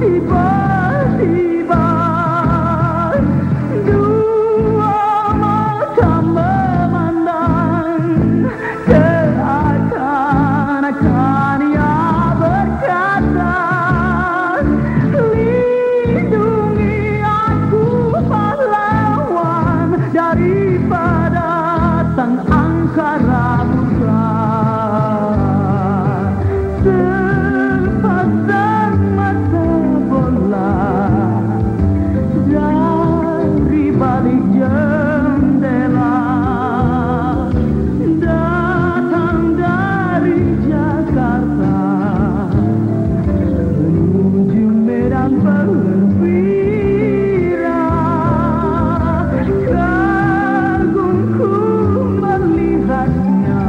tiba-tiba dua mata memandang, seakan-akan ia berkata, lindungi aku pahlawan daripada sang angkara murka. Sepasang mata bola dari balik jendela datang dari Jakarta menuju Medan Perwira. Kagumku melihatnya,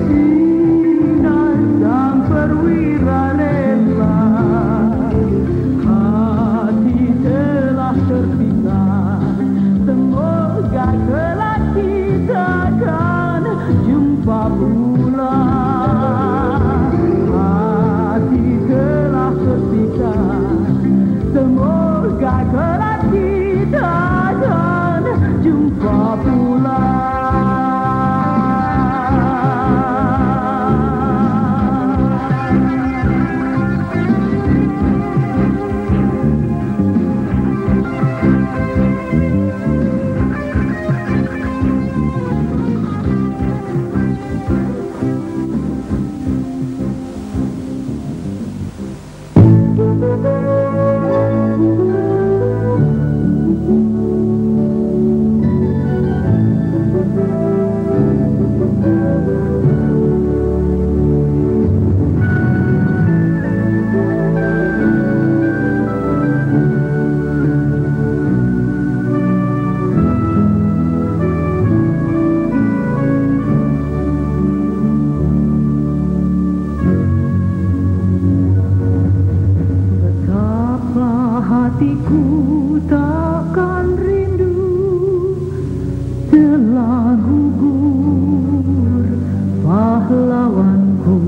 sinar sang perwira rela. Hati telah terpisah, semoga kelak kita akan jumpa pula. Hati telah terpisah, semoga kelak kita akan jumpa pula. Hatiku takkan rindu, telah gugur pahlawanku.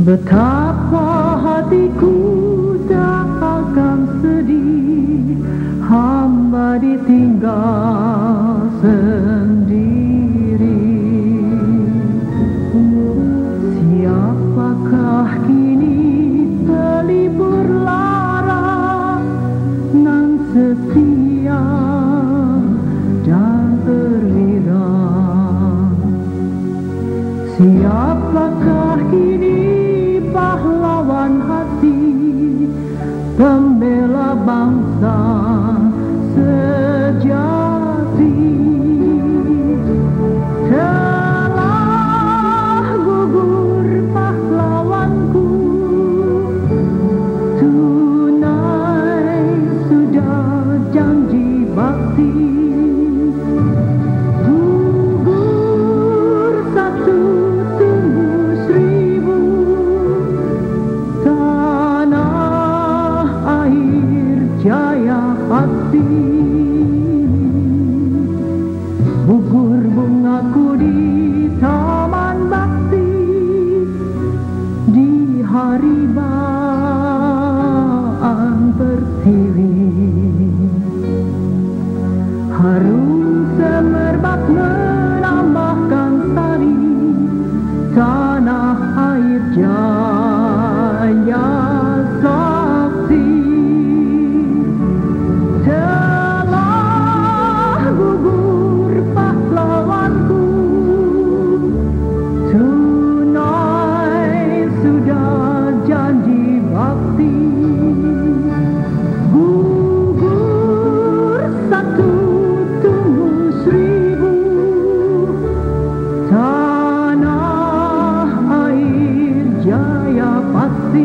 Betapa hatiku tak akan sedih, hamba ditinggal sendiri. Siapakah kini pelipur lara nan setia dan perwira? Siapakah kini pahlawan hati, pembela bangsa sejati? Telah gugur pahlawanku, tunai sudah janji bakti. Gugur satu tumbuh seribu, tanah air jaya hati. Gugur bungaku di taman bakti, di hari baan pertiwi. Harum semerbak menambahkan sari, tanah air jaya sakti. Telah gugur pahlawanku, tunai sudah janji bakti. Gugur satu tumbuh seribu, tanah air jaya pasti.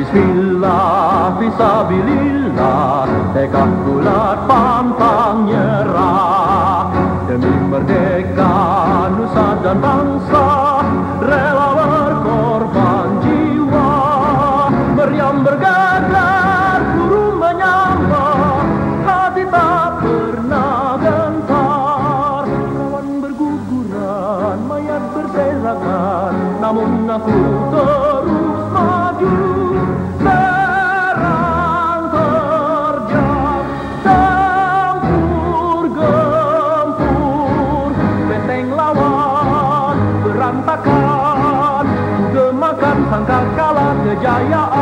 Bismillah, fisabilillah, tekad bulat pantang nyerah. Demi merdeka nusa dan bangsa, rela berkorban jiwa. Meriam bergegar, burung menyambar, hati tak pernah gentar. Kawan berguguran, mayat berserakan, namun aku terus maju. Serang terjang, tempur gempur, benteng lawan berantakan, gemakan sangkakala kejayaan.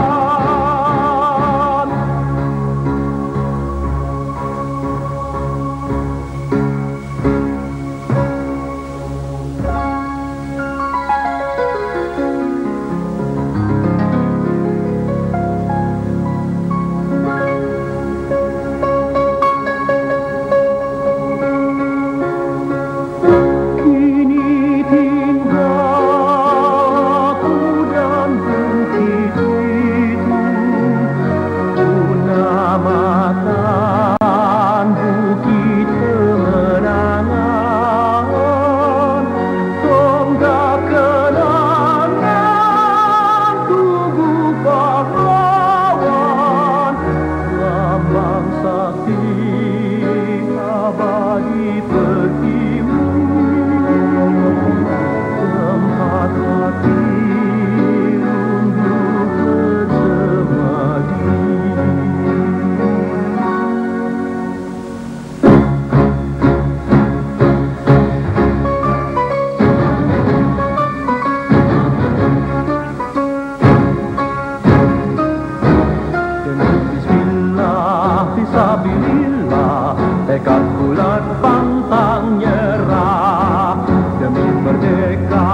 Fisabilillah, tekad bulat pantang nyerah. Demi merdeka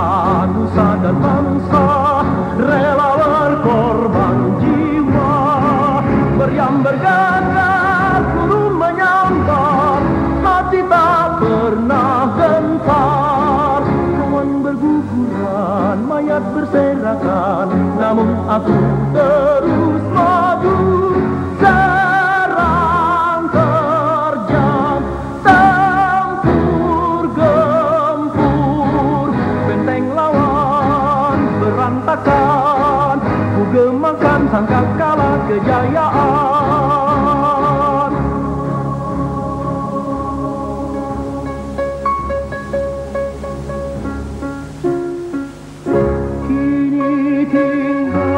nusa dan bangsa, rela berkorban jiwa. Meriam bergegar, burung menyambar, hati tak pernah gentar. Kawan berguguran, mayat berserakan, namun aku terus maju. Ku gemakan sangkakala kejayaan. Kini tinggal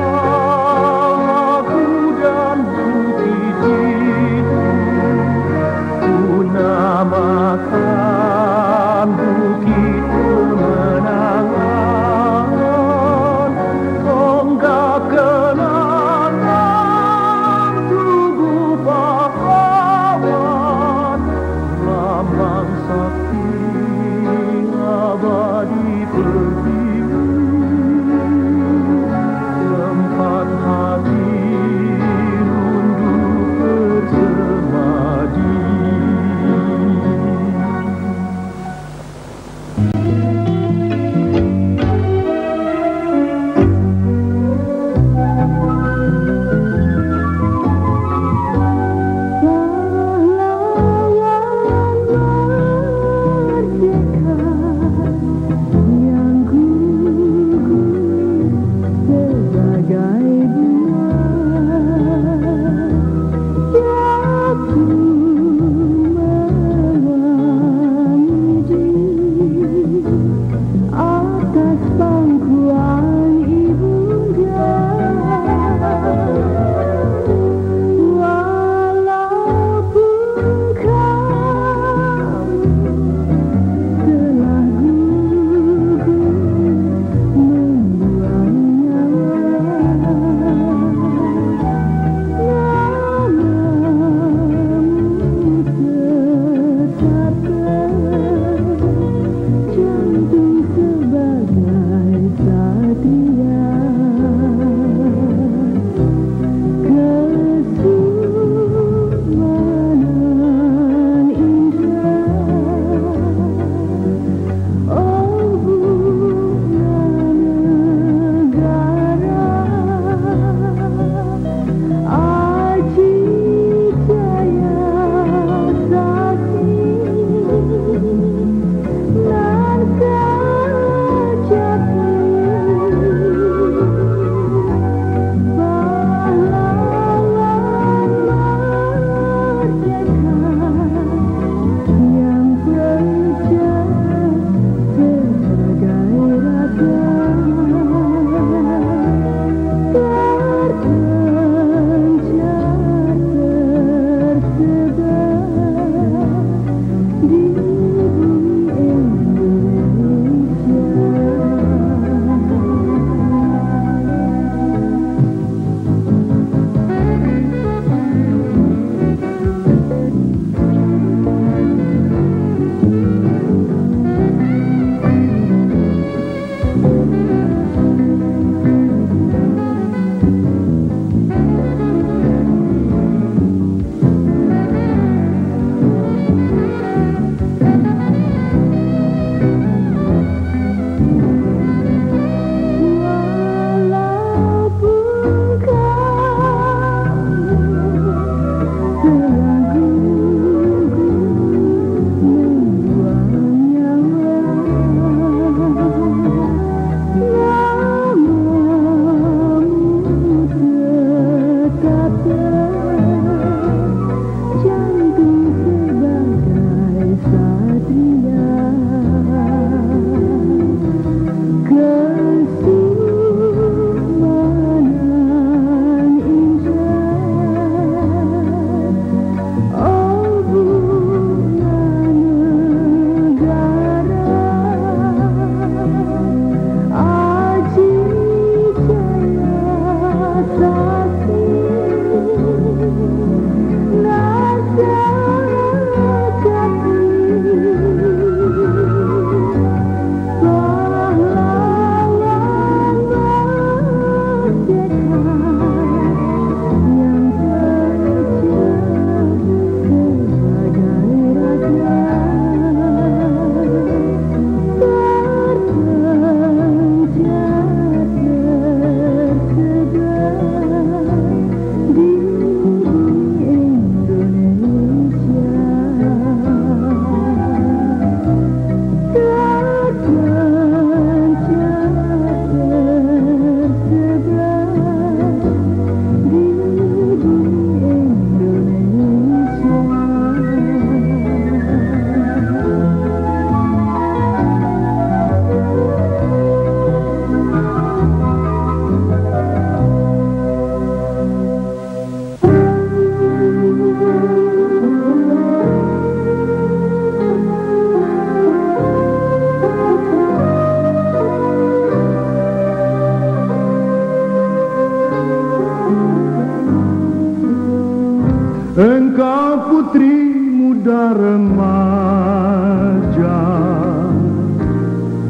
Engkau putri muda remaja,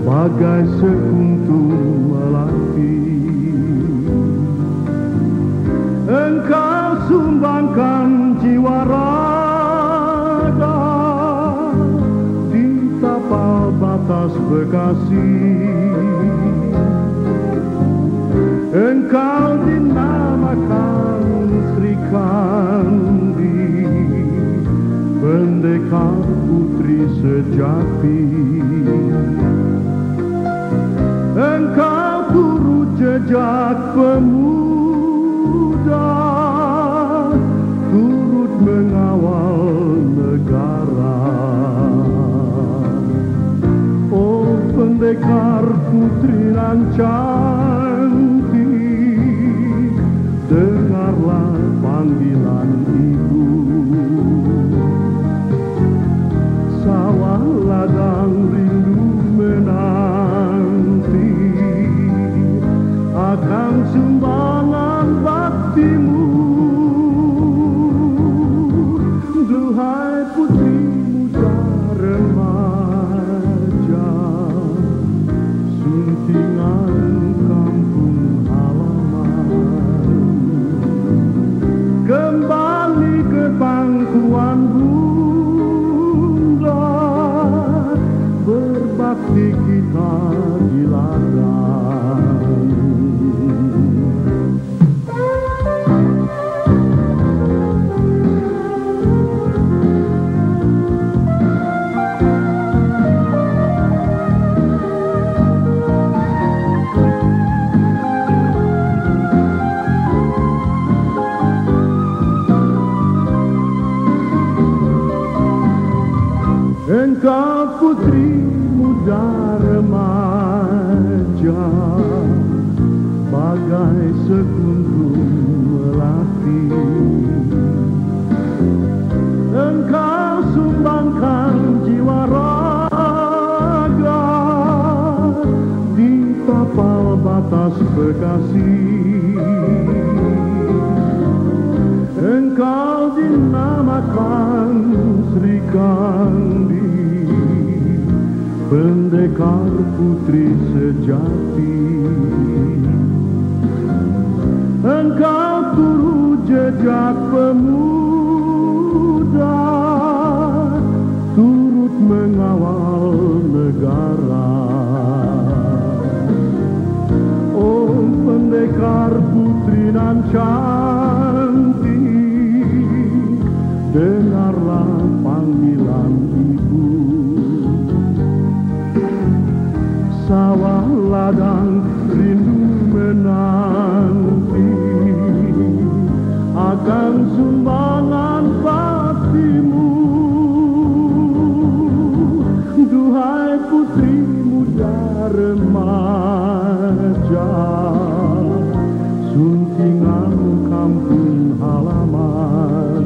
bagai sekuntum melati. Engkau sumbangkan jiwa raga di tapal batas Bekasi. Engkau dinamakan Sri Kandi, pendekar putri sejati. Engkau turut jejak pemuda, turut mengawal negara. Oh pendekar putri nan cantik, dengarlah panggilan ibu. Sawah ladang rindu menanti akan sumbangan baktimu. Duhai putri muda remaja, suntingan kampung halaman, kembali ke pangkuan bunda, berbakti kita di ladang. Engkau putri muda remaja, bagai sekuntum melati. Engkau sumbangkan jiwa raga di tapal batas Bekasi. Engkau dinamakan Sri Kandi, pendekar putri sejati. Engkau turut jejak pemuda, turut mengawal negara. Oh pendekar putri nan cantik, dengarlah panggilan ibu. Sawah ladang rindu menanti akan sumbangan baktimu. Duhai putri muda remaja, suntingan kampung halaman,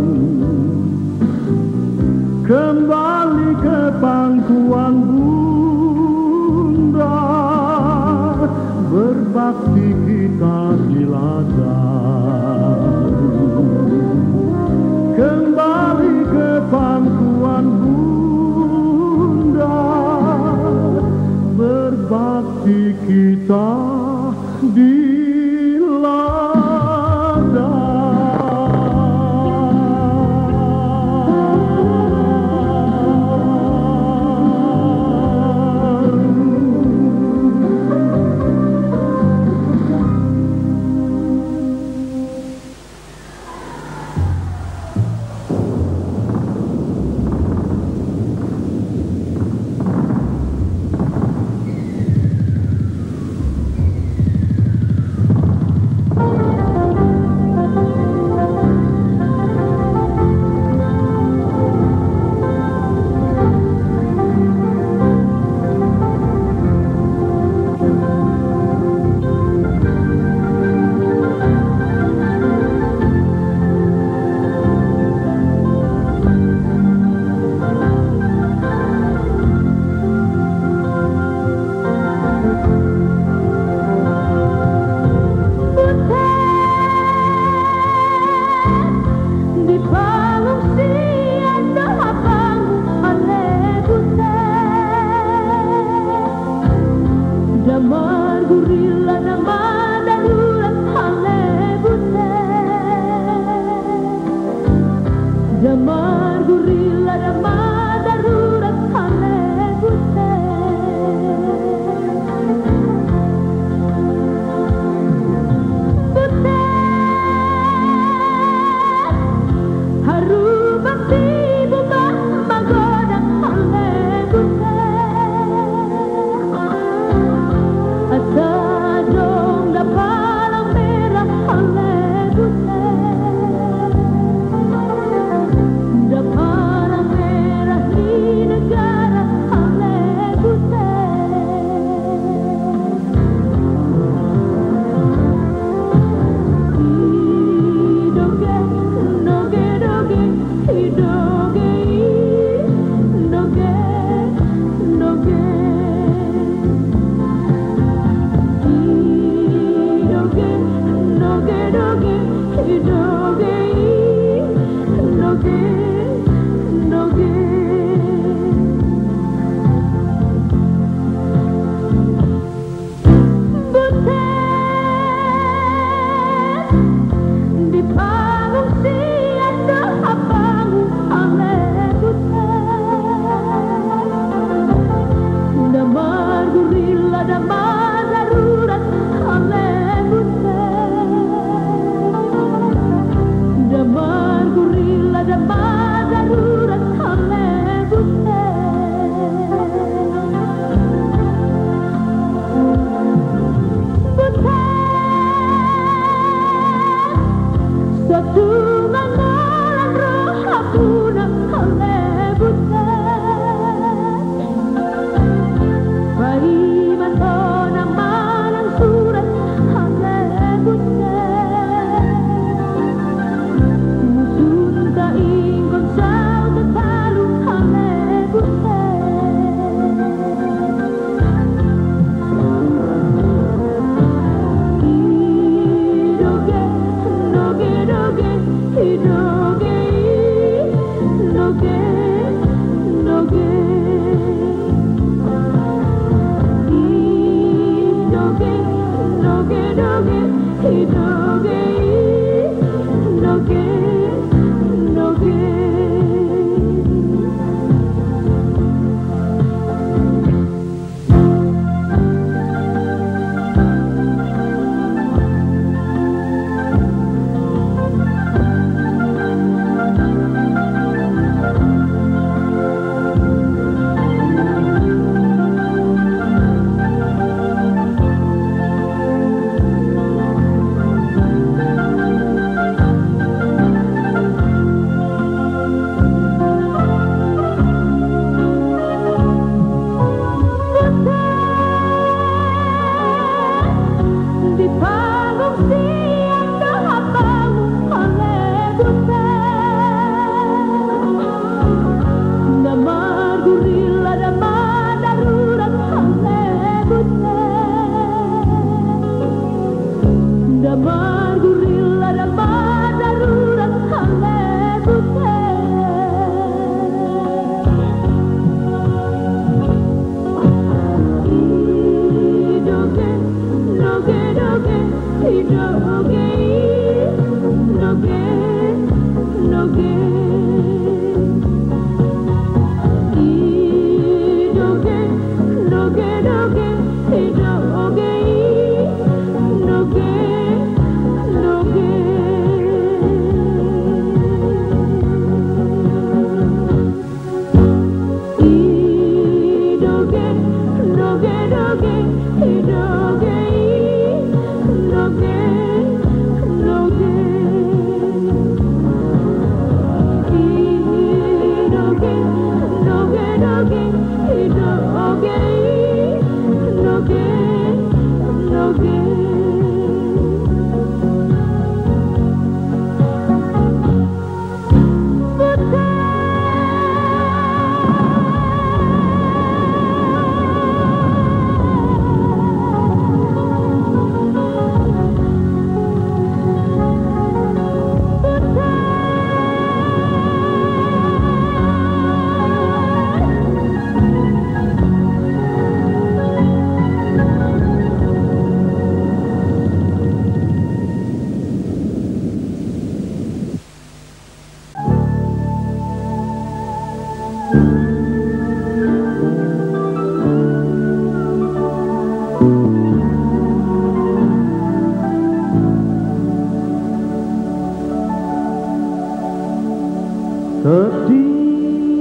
Ketika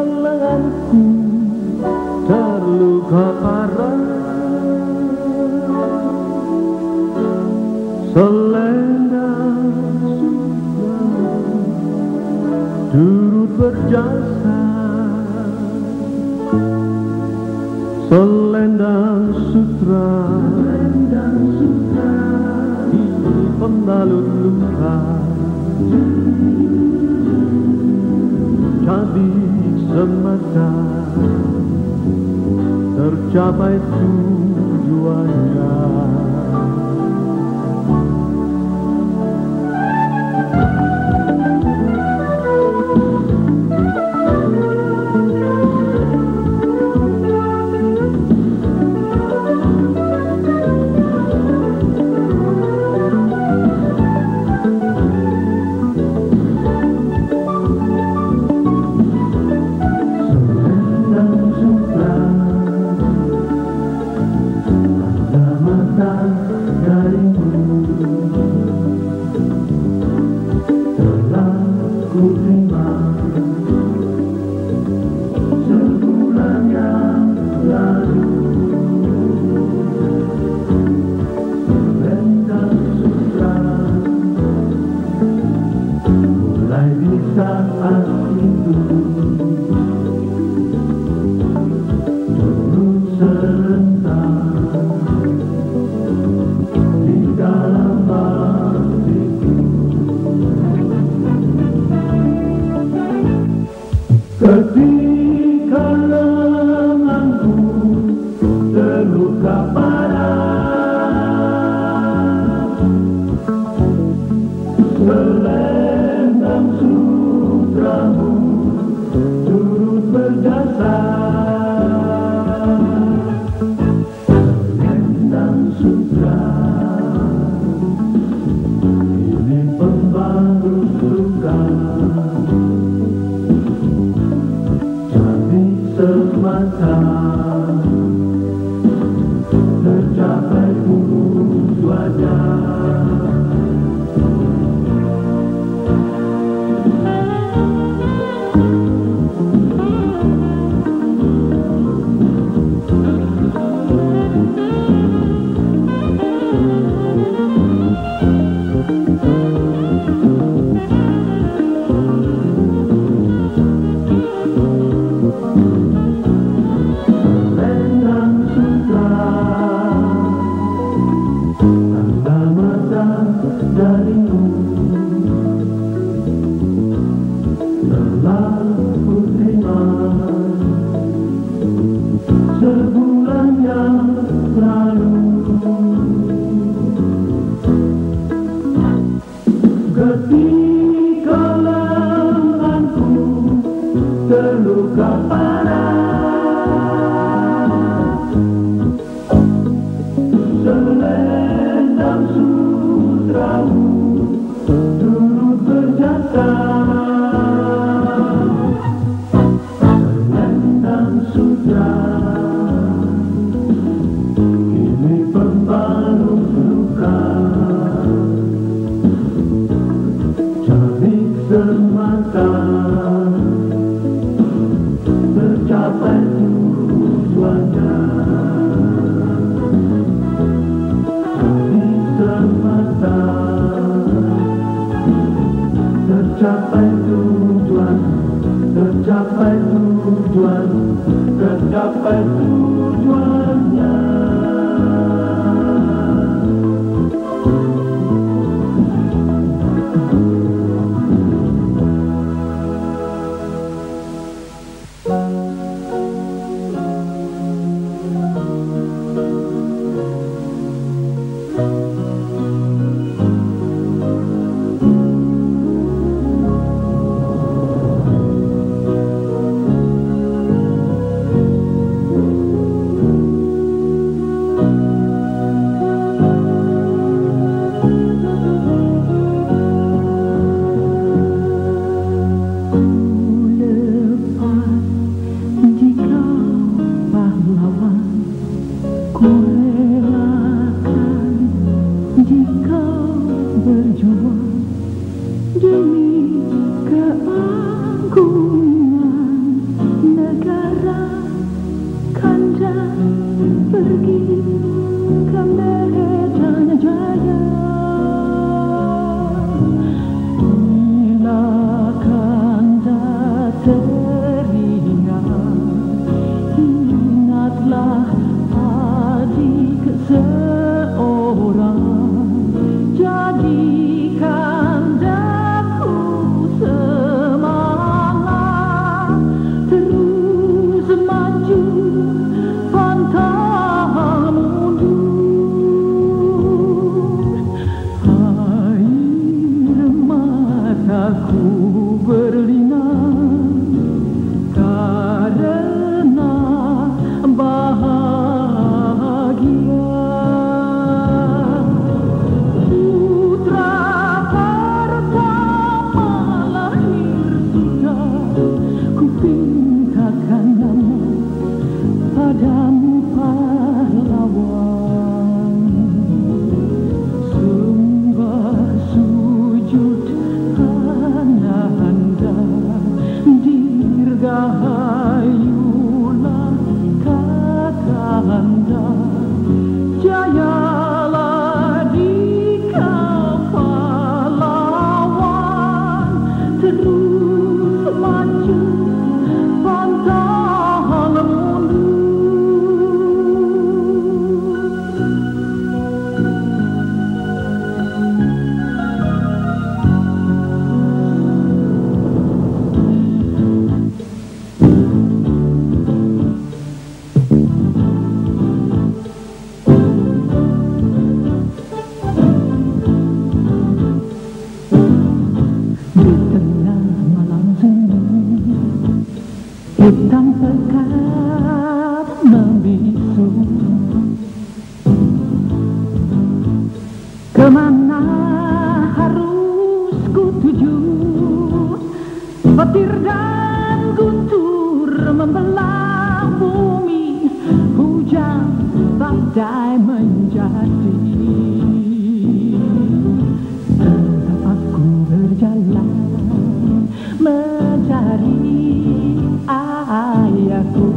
lenganku terluka parah, selendang sutra turut berjasa. Selendang sutra ini pembalut luka, cantik semata tercapai tujuannya. Selendang sutramu turut berjasa. Selendang sutra ini pembalut luka. Cantik semata tercapai tujuannya. Selendang sutra tanda mata darimu telah kuterima sebulan yang lalu. Ketika lenganku terluka parah, selendang sutramu turut berjasa. Selendang sutra kini pembalut luka. Cantik semata tercapai tujuannya. Cantik semata tercapai tujuan, tercapai tujuan, tercapai tujuannya. Demi keagungan negara, kanda pergi ke medan jaya. Bila kanda teringat, ingatlah adik seorang, jadi Hitam pekat membisu, kemana harus ku tuju? Petir dan guntur membelah bumi, hujan badai menjadi. Tetap aku berjalan mencari ayahku,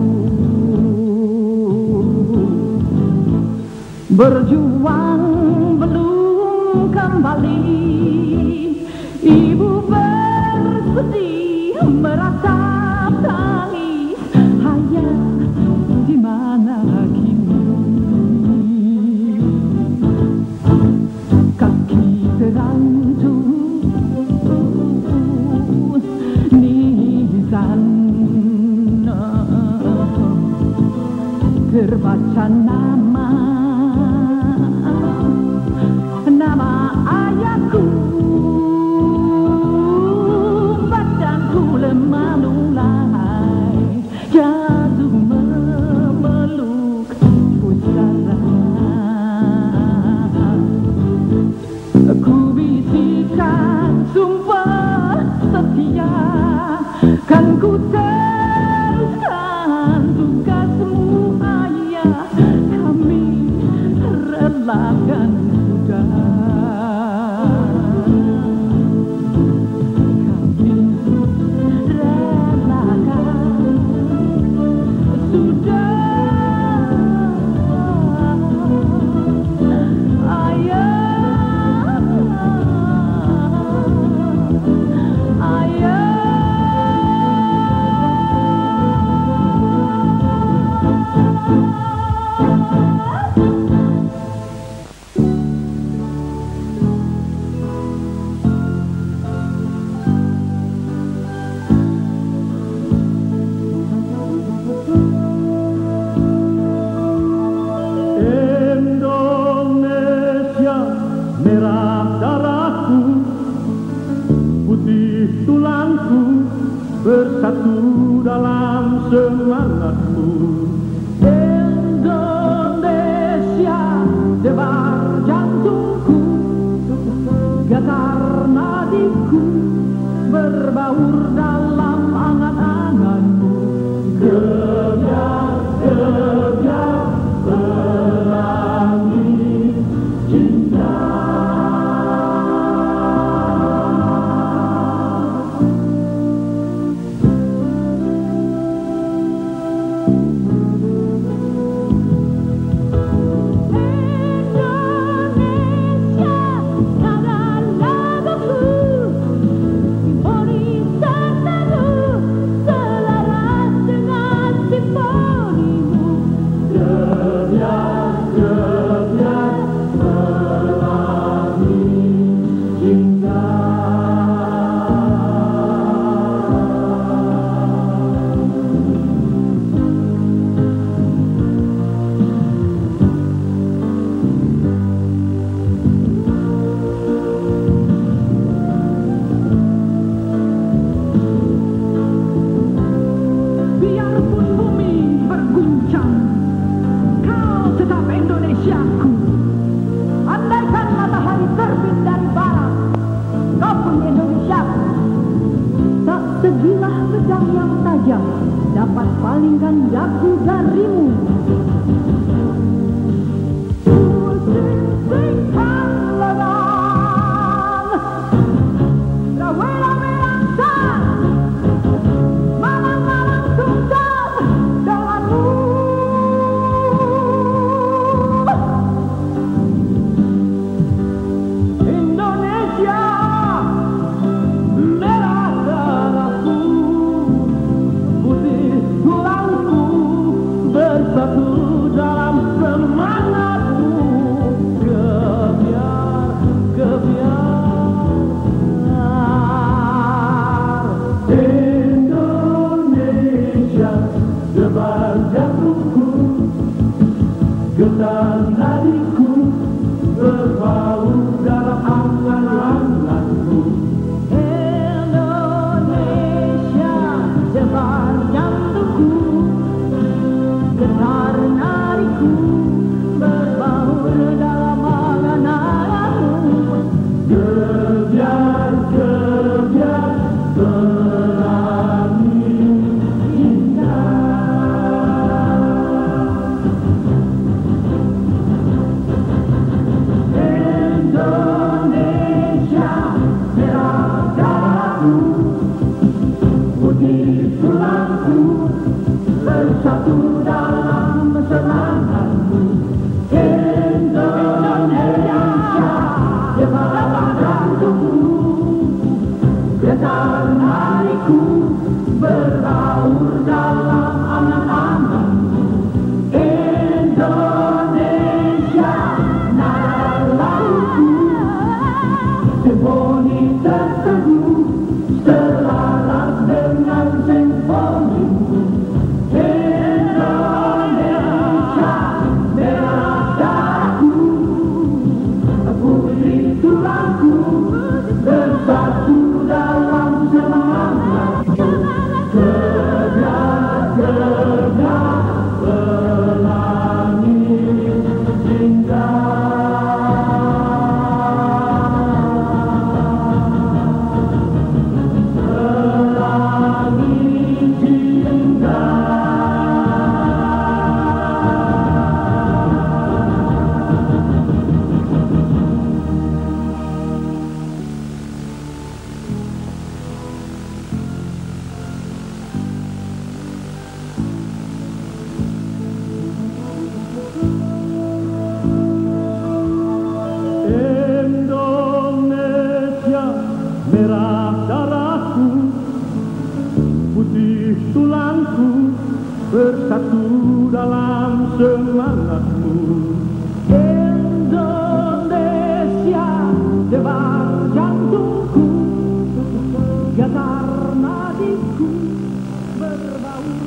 berjuang belum kembali. Ibu bersedih meratap tangis, ayah di mana kini? Kaki terangtur nisan, terbaca nama ayahku. Badanku lemah lulai, jatuh memeluk pusara. Ku bisikan sumpah setia, kan ku teruskan tugasmu ayah. Kami relakan sudah, kami relakan sudah. Indonesia, merah darahku, putih tulangku, bersatu dalam semangatku. Indonesia, debar jantungku, getar nadiku, berbaur dalam angan-anganmu. Gebiar, gebiar, pelangi cinta. Biarpun bumi berguncang, kau tetap Indonesiaku. Andaikan matahari terbit dari barat, kau pun Indonesiaku. Tak sebilah pedang yang tajam dapat palingkan dagu darimu. Sing-singkan lengang, rawe-rawean sang, malang-malang tunggang denganmu. Indonesia, merah darahku, putih tulangku, bersatu Getar nadiku berbaur dalam angan-anganmu. Indonesia, nada lautku, simfoni terteduh selaras dengan simfonimu. Indonesia, merah darahku, putri tulangku, bersatu dalam semangat. Kerja-kerja pelangi Indonesia, merah darahku, putih tulangku, bersatu dalam semangatmu. Indonesia, debar jantungku, getar nadiku, berbaur